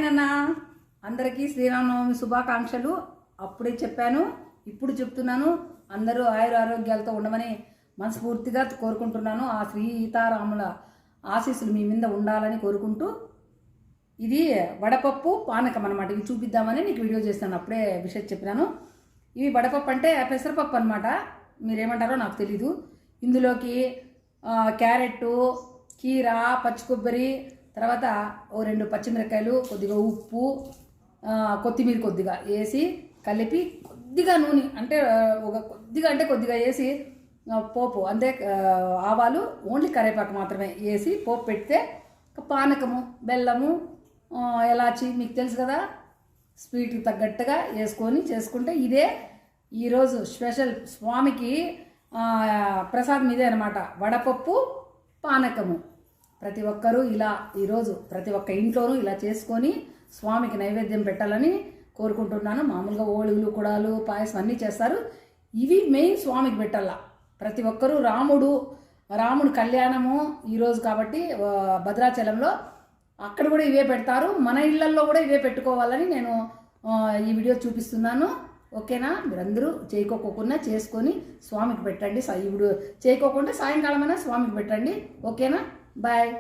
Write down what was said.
నాన్న అందరికీ శ్రీరామనవమి శుభాకాంక్షలు. అప్పుడే చెప్పాను, ఇప్పుడు చెప్తున్నాను. అందరూ ఆరోగ్యాలతో ఉండమని మనస్ఫూర్తిగా కోరుకుంటున్నాను. ఆ సీతారాముల ఆశీస్సులు మీ మీద ఉండాలని కోరుకుంటూ, ఇది వడపప్పు పానకం అన్నమాట. ఇవి చూపిద్దామని నీకు వీడియో చేస్తాను. అప్పుడే విషయం చెప్పినాను. ఇవి వడపప్పు అంటే పెసరపప్పు అనమాట. మీరేమంటారో నాకు తెలీదు. ఇందులోకి క్యారెట్, కీర, పచ్చి కొబ్బరి, తర్వాత ఓ 2 పచ్చిమిరకాయలు, కొద్దిగా ఉప్పు, కొత్తిమీర కొద్దిగా వేసి కలిపి, కొద్దిగా నూనె అంటే కొద్దిగా వేసి పోపు అంటే ఆవాలు, ఓన్లీ కరివేపాకు మాత్రమే వేసి పోపు పెడితే పానకము, బెల్లము, ఎలాచి మీకు తెలుసు కదా, స్వీట్కి తగ్గట్టుగా వేసుకొని చేసుకుంటే ఇదే ఈరోజు స్పెషల్ స్వామికి ప్రసాదం ఇదే అనమాట. వడపప్పు పానకము. ప్రతి ఒక్కరూ ఇలా ఈరోజు ప్రతి ఒక్క ఇంట్లోనూ ఇలా చేసుకొని స్వామికి నైవేద్యం పెట్టాలని కోరుకుంటున్నాను. మామూలుగా ఓళిగులు, కుడాలు, పాయసం అన్నీ చేస్తారు. ఇవి మెయిన్ స్వామికి పెట్టాల. ప్రతి ఒక్కరూ రాముడు కళ్యాణము ఈరోజు కాబట్టి భద్రాచలంలో అక్కడ కూడా ఇవే పెడతారు. మన ఇళ్లల్లో కూడా ఇవే పెట్టుకోవాలని నేను ఈ వీడియో చూపిస్తున్నాను. ఓకేనా? మీరందరూ చేయకోకుండా చేసుకొని స్వామికి పెట్టండి. ఇప్పుడు చేయకోకుండా సాయంకాలమైనా స్వామికి పెట్టండి. ఓకేనా? బాయ్.